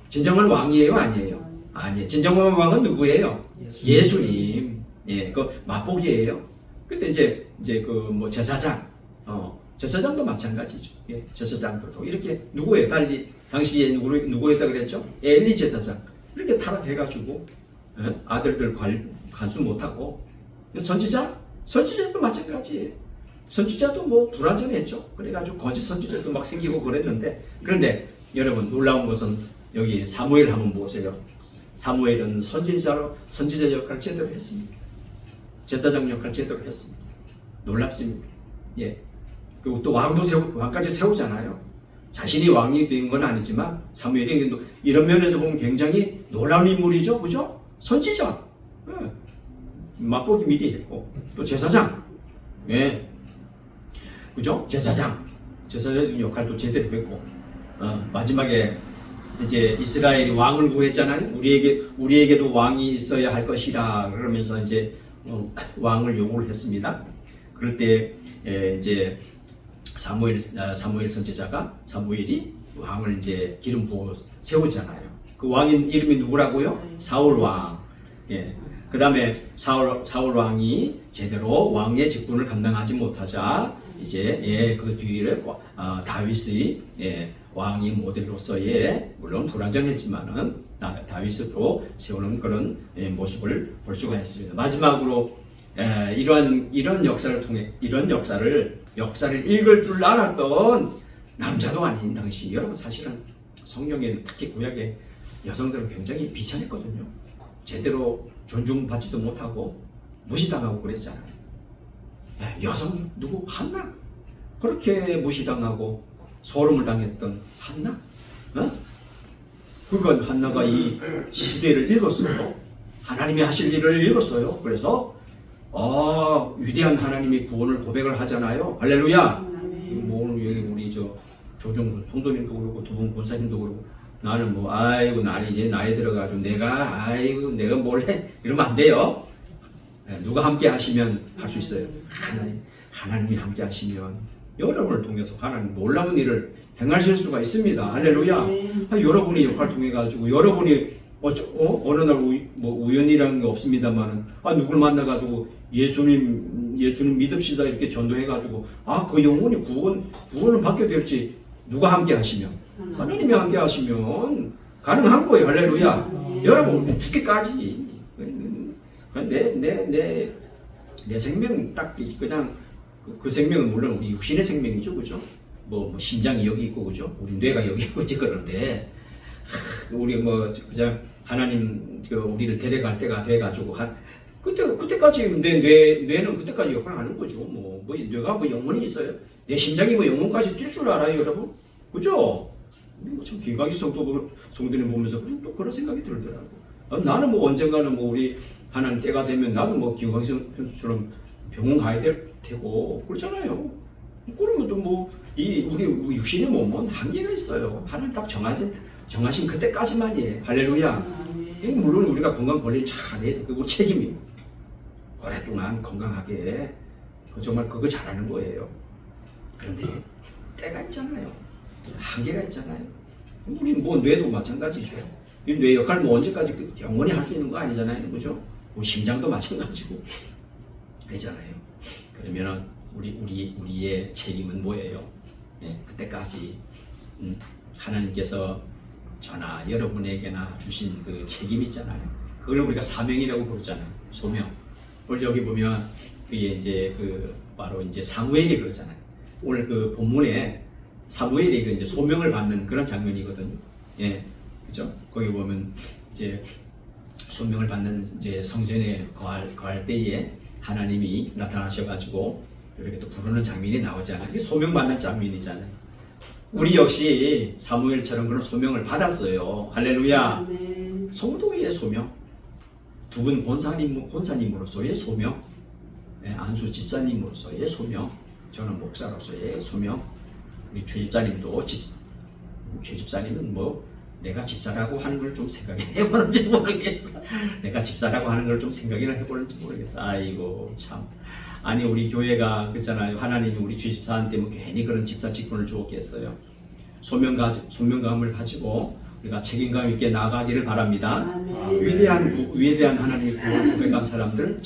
진정한 왕이에요? 아니에요? 아니에요. 진정한 왕은 누구예요? 예수님. 그 맛보기예요. 근데 이제 제사장도 마찬가지죠. 제사장도 이렇게 누구예요? 당시에 누구였다 그랬죠? 엘리 제사장. 이렇게 타락해가지고 아들들 간수 못하고 선지자도 마찬가지예요. 선지자도 불완전했죠. 그래가지고 거짓 선지자도 막 생기고 그랬는데 그런데 여러분 놀라운 것은 여기 사무엘 한번 보세요. 사무엘은 선지자 역할을 제대로 했습니다. 제사장 역할을 제대로 했습니다. 놀랍습니다. 그리고 또 왕까지 세우잖아요. 자신이 왕이 된 건 아니지만 사무엘이 이런 면에서 보면 굉장히 놀라운 인물이죠, 그죠? 선지자, 맛보기 미리 했고 또 제사장, 그죠? 제사장 역할도 제대로 했고 마지막에 이제 이스라엘이 왕을 구했잖아요. 우리에게도 왕이 있어야 할 것이다. 그러면서 이제 왕을 요구를 했습니다. 그럴 때 이제 사무엘 선지자가 왕을 이제 기름 부어 세우잖아요. 그 왕인 이름이 누구라고요? 사울 왕. 그 다음에 사울 왕이 제대로 왕의 직분을 감당하지 못하자 이제 그 뒤에 다윗의 왕이 모델로서의 물론 불완전했지만은 다윗으로 세우는 그런 모습을 볼 수가 있습니다. 마지막으로 이런 역사를 통해 역사를 읽을 줄 알았던 남자도 아닌 당시 여러분 사실은 성경에는 특히 구약의 여성들은 굉장히 비천했거든요. 제대로 존중받지도 못하고 무시당하고 그랬잖아요. 여성 누구? 한나. 그렇게 무시당하고 소름을 당했던 한나. 그건 한나가 이 시대를 읽었어요. 하나님이 하실 일을 읽었어요. 그래서 위대한 하나님의 구원을 고백을 하잖아요. 할렐루야. 우리 조정수 성도님도 그렇고 두 분 권사님도 그렇고 나는 나는 이제 나이 들어가지고 내가 뭘 해? 이러면 안 돼요. 누가 함께 하시면 할 수 있어요. 하나님이 함께 하시면 여러분을 통해서 하나님 놀라운 일을 행하실 수가 있습니다. 할렐루야. 여러분의 역할을 통해 가지고 여러분이 어느 날 우연이라는 게 없습니다만은 누굴 만나가지고 예수님 믿읍시다 이렇게 전도해가지고 그 영혼이 구원을 받게 될지 누가 함께 하시면 하나님이 함께 하시면 가능한 거예요. 할렐루야. 여러분 죽기까지 내 생명 딱 그냥 그 생명은 물론 우리 육신의 생명이죠, 그죠? 심장이 여기 있고 그죠? 우리 뇌가 여기 있고 그런데 우리 그냥 하나님 우리를 데려갈 때가 돼가지고 그때까지 뇌는 그때까지 역할을 하는 거죠. 뇌가 영혼이 있어요. 내 심장이 영혼까지 뛸 줄 알아요, 여러분? 그죠? 참 김광희 성도님 보면서 또 그런 생각이 들더라고. 나는 언젠가는 우리 하나님 때가 되면 나도 김광희 선수처럼 병원 가야 될 테고 그렇잖아요. 그러면 또 뭐 이 우리 육신의 몸은 한계가 있어요. 하나님 딱 정하신 그때까지만이에요. 할렐루야. 물론 우리가 건강 관리 잘해야 되고 책임이고 오랫동안 건강하게 정말 그거 잘하는 거예요. 그런데 때가 있잖아요. 한계가 있잖아요. 우리 뭐 뇌도 마찬가지죠. 이 뇌 역할 뭐 언제까지 영원히 할 수 있는 거 아니잖아요, 그죠? 뭐 심장도 마찬가지고 그잖아요. 그러면은 우리의 책임은 뭐예요? 네, 그때까지 하나님께서 저나 여러분에게나 주신 그 책임이 있잖아요. 그걸 우리가 사명이라고 부르잖아요. 소명. 오늘 여기 보면 그게 이제 바로 이제 사무엘이 그러잖아요. 오늘 그 본문에 사무엘이 그 이제 소명을 받는 그런 장면이거든요. 예, 그죠? 거기 보면 이제 소명을 받는 이제 성전에 거할 때에 하나님이 나타나셔가지고 이렇게 또 부르는 장면이 나오잖아요. 이게 소명받는 장면이잖아요. 우리 역시 사무엘처럼 그런 소명을 받았어요. 할렐루야. 성도의 소명, 두 분 권사님으로서의 소명, 안수 집사님으로서의 소명, 저는 목사로서의 소명, 우리 최 집사님은 뭐 내가 집사라고 하는 걸 좀 생각해 보는지 모르겠어. 내가 집사라고 하는 걸 좀 생각이나 해보는지 모르겠어. 아이고 참. 아니 우리 교회가 그렇잖아요. 하나님이 우리 최 집사한테 뭐 괜히 그런 집사 직분을 주었겠어요. 소명감을 가지고 우리가 책임감 있게 나아가기를 바랍니다. 위대한 하나님의 구원을 고백한 사람들,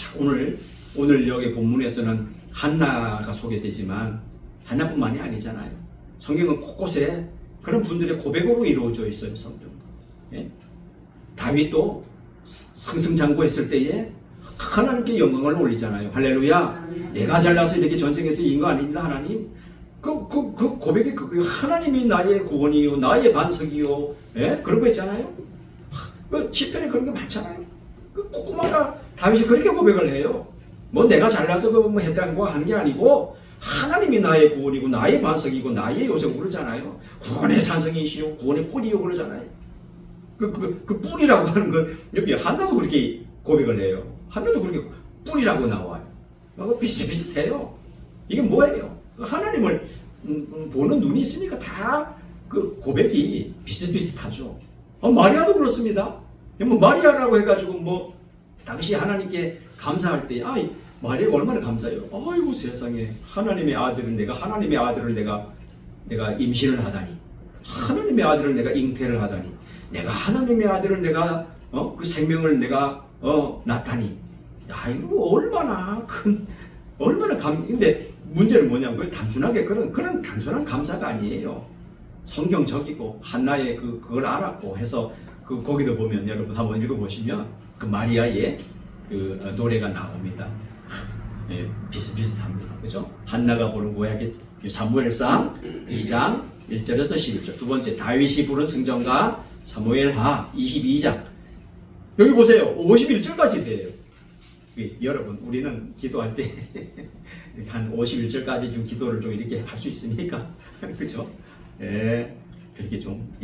오늘 여기 본문에서는 한나가 소개되지만 한나뿐만이 아니잖아요. 성경은 곳곳에 그런 분들의 고백으로 이루어져 있어요. 성경. 예? 다윗도 승승장구했을 때에 하나님께 영광을 올리잖아요. 할렐루야. 내가 잘나서 이렇게 전쟁에서 이긴 거 아닙니다. 하나님. 그 고백이 하나님이 나의 구원이요, 나의 반석이요, 예? 그런 거 있잖아요. 시편에 그런 게 많잖아요. 꼬마가 다윗이 그렇게 고백을 해요. 뭐 내가 잘나서 뭐 했다는 거 하는 게 아니고 하나님이 나의 구원이고 나의 반석이고 나의 요새고 그러잖아요. 구원의 산성이시오, 구원의 뿌리요 그러잖아요. 그 뿌리라고 하는 걸 여기 한나도 그렇게 고백을 해요. 한나도 그렇게 뿌리라고 나와요. 비슷비슷해요. 이게 뭐예요? 하나님을 보는 눈이 있으니까 다 그 고백이 비슷비슷하죠. 마리아도 그렇습니다. 뭐 마리아라고 해가지고 뭐 당시 하나님께 감사할 때, 마리아가 얼마나 감사해요. 아이고 세상에 하나님의 아들을 내가 임신을 하다니, 하나님의 아들을 내가 잉태를 하다니, 내가 하나님의 아들을 내가 그 생명을 내가 낳다니, 이거 얼마나 근데 문제는 뭐냐면 단순하게 그런 단순한 감사가 아니에요. 성경적이고 한나의 그걸 알았고 해서 거기도 보면 여러분 한번 읽어보시면 그 마리아의 그 노래가 나옵니다. 예, 비슷비슷합니다. 그죠? 한나가 부른 고약의 사무엘상 2장 1절에서 11절. 두 번째 다윗이 부른 승전가 사무엘하 22장. 여기 보세요. 51절까지 돼요. 여러분 우리는 기도할 때 한 51절까지 좀 기도를 좀 이렇게 할 수 있습니까? 그죠? 예, 그렇게 좀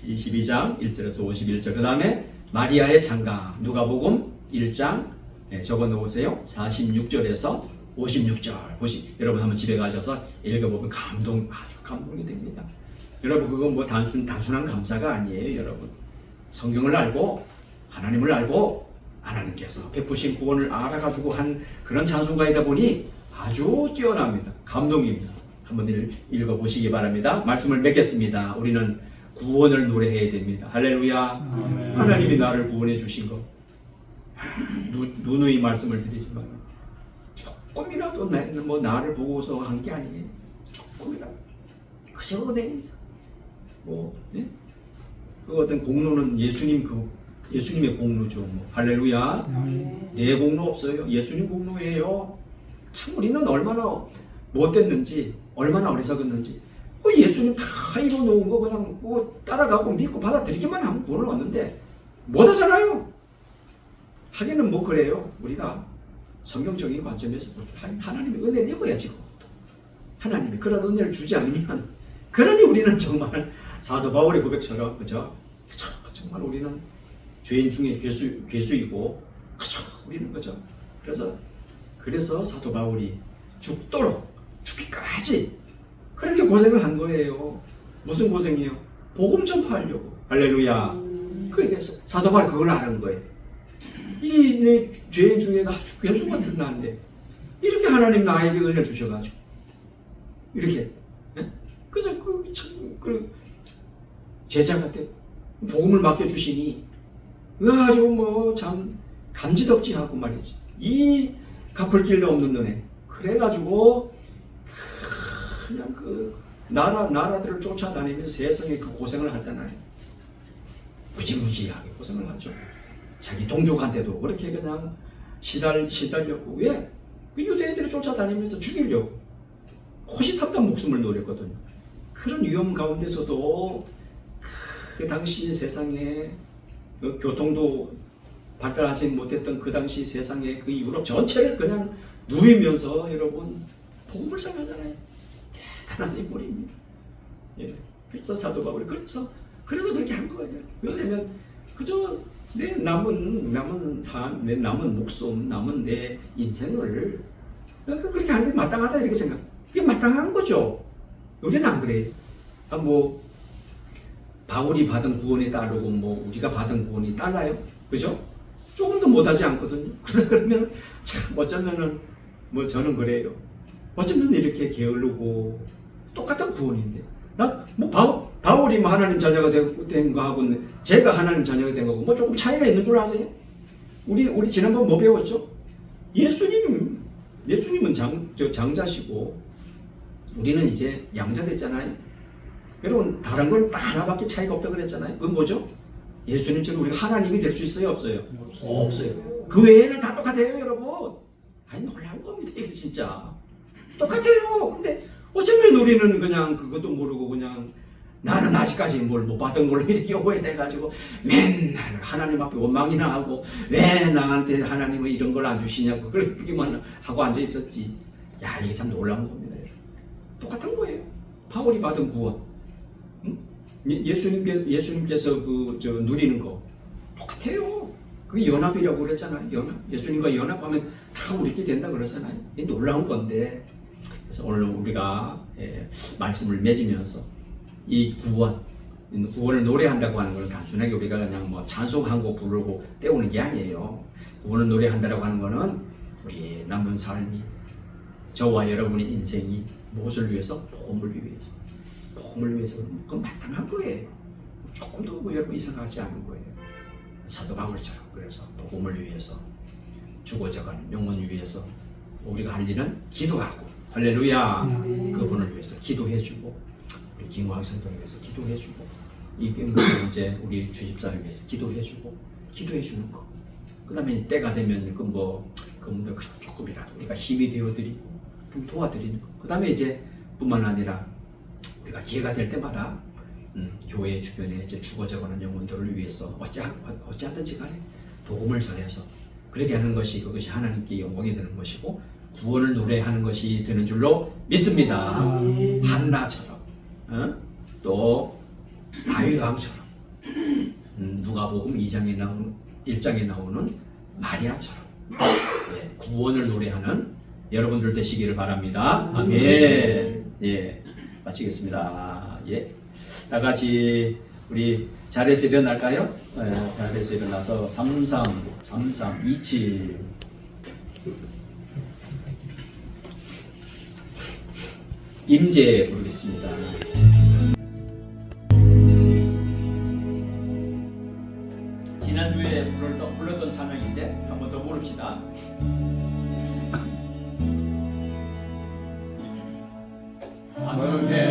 22장 1절에서 51절. 그 다음에 마리아의 장가 누가복음 1장 적어 놓으세요. 46절에서 56절 여러분 한번 집에 가셔서 읽어보면 아주 감동이 됩니다. 여러분 그건 뭐 단순한 감사가 아니에요. 여러분 성경을 알고 하나님을 알고 하나님께서 베푸신 구원을 알아가지고 한 그런 찬송가이다 보니 아주 뛰어납니다. 감동입니다. 한번 읽어보시기 바랍니다. 말씀을 맺겠습니다. 우리는 구원을 노래해야 됩니다. 할렐루야. 하나님이 나를 구원해 주신 것 누누이 말씀을 드리지만 조금이라도 나를 보고서 한 게 아니에요. 조금이라도 그저 은혜입니다. 그 어떤 공로는 예수님의 공로죠. 할렐루야. 내 공로 없어요. 예수님 공로예요. 참 우리는 얼마나 못됐는지, 얼마나 어리석었는지. 예수님 다 이뤄놓은 거 그냥 따라가고 믿고 받아들이기만 하면 구원을 얻는데 못하잖아요. 하기는 뭐 그래요. 우리가 성경적인 관점에서 하나님의 은혜를 입어야지. 하나님이 그런 은혜를 주지 않으면, 그러니 우리는 정말 사도 바울의 고백처럼, 그죠? 정말 우리는 죄인 중에 괴수이고, 그죠? 우리는 그죠? 그래서 그래서 사도 바울이 죽도록 죽기까지 그렇게 고생을 한 거예요. 무슨 고생이요? 복음 전파하려고. 할렐루야. 그러니까 사도 바울이 그걸 아는 거예요. 이 내 죄 중에 아주 괴수 같은 나인데 이렇게 하나님 나에게 은혜를 주셔가지고 이렇게 그래서 그 제자한테 복음을 맡겨주시니 그래가지고 뭐 참 감지덕지하고 말이지. 이 갚을 길도 없는 은혜. 그래가지고 그냥 그 나라들을 쫓아다니면서 세상에 그 고생을 하잖아요. 무지무지하게 고생을 하죠. 자기 동족한테도 그렇게 그냥 시달려고. 왜? 그 유대인들을 쫓아다니면서 죽이려고 호시탐탐 목숨을 노렸거든요. 그런 위험 가운데서도 그 당시 세상에 그 교통도 발달하지 못했던 그 당시 세상의 그 유럽 전체를 그냥 누리면서 여러분 복음을 전하잖아요. 대단한 인물입니다. 예. 그래서 사도 바울이 그래서 그렇게 한 거예요. 왜냐면 그저 내 남은 삶, 내 남은 목숨, 남은 내 인생을 그렇게 하는 게 마땅하다 이렇게 생각. 그게 마땅한 거죠. 우리는 안 그래요. 뭐 바울이 받은 구원에 따르고 뭐 우리가 받은 구원이 달라요. 그죠? 조금도 못하지 않거든요. 그러면 참 어쩌면은 뭐 저는 그래요. 어쩌면 이렇게 게으르고 똑같은 구원인데 나 뭐 바울이 뭐 하나님 자녀가 된 거하고는 제가 하나님 자녀가 된 거고 뭐 조금 차이가 있는 줄 아세요? 우리 지난번 뭐 배웠죠? 예수님은 장자시고 우리는 이제 양자 됐잖아요. 여러분 다른 건 다 하나밖에 차이가 없다 그랬잖아요. 그건 뭐죠? 예수님처럼 우리가 하나님이 될 수 있어요? 없어요? 없어요. 그 외에는 다 똑같아요 여러분. 아니 놀라운 겁니다 이거 진짜. 똑같아요. 근데 어쩌면 우리는 그냥 그것도 모르고 그냥 나는 아직까지 뭘 못 받은 걸로 이렇게 오해돼가지고 맨날 하나님 앞에 원망이나 하고 왜 나한테 하나님은 이런 걸 안 주시냐고 그러기만 하고 앉아 있었지. 야 이게 참 놀라운 겁니다. 똑같은 거예요. 바울이 받은 구원, 예수님께서 누리는 거 똑같아요. 그게 연합이라고 그랬잖아요. 연합. 예수님과 연합하면 다 우리끼리 된다 그러잖아요. 이게 놀라운 건데. 그래서 오늘 우리가 말씀을 맺으면서 이 구원을 노래한다고 하는 것은 단순하게 우리가 그냥 뭐 찬송한 곡 부르고 때우는 게 아니에요. 구원을 노래한다고 하는 것은 우리 남은 삶이 저와 여러분의 인생이 무엇을 위해서? 복음을 위해서 그건 마땅한 거예요. 조금도 여러분 이상하지 않은 거예요. 사도 바울처럼 그래서 복음을 위해서 죽어져가는 영혼을 위해서 우리가 할 일은 기도하고 할렐루야. 그분을 위해서 기도해주고 우리 김광 선생을 위해서 기도해주고 이게 이제 우리 주집사를 위해서 기도해주는 거. 그다음에 때가 되면 그분들 조금이라도 우리가 힘이 되어드리고 도와드리는 거. 그다음에 이제 뿐만 아니라 우리가 기회가 될 때마다 교회 주변에 이제 죽어져가는 영혼들을 위해서 어찌하든지 간에 복음을 전해서 그렇게 하는 것이 그것이 하나님께 영광이 되는 것이고 구원을 노래하는 것이 되는 줄로 믿습니다. 한나처럼 또 다윗 왕처럼 누가복음 1장에 나오는 마리아처럼 구원을 노래하는 여러분들 되시기를 바랍니다. 아멘. 예, 마치겠습니다. 예, 다 같이 우리 자리에서 일어날까요? 자리에서 일어나서 3327 임재 부르겠습니다. 지난주에 불렀던 찬양인데 한 번 더 부릅시다. 아멘.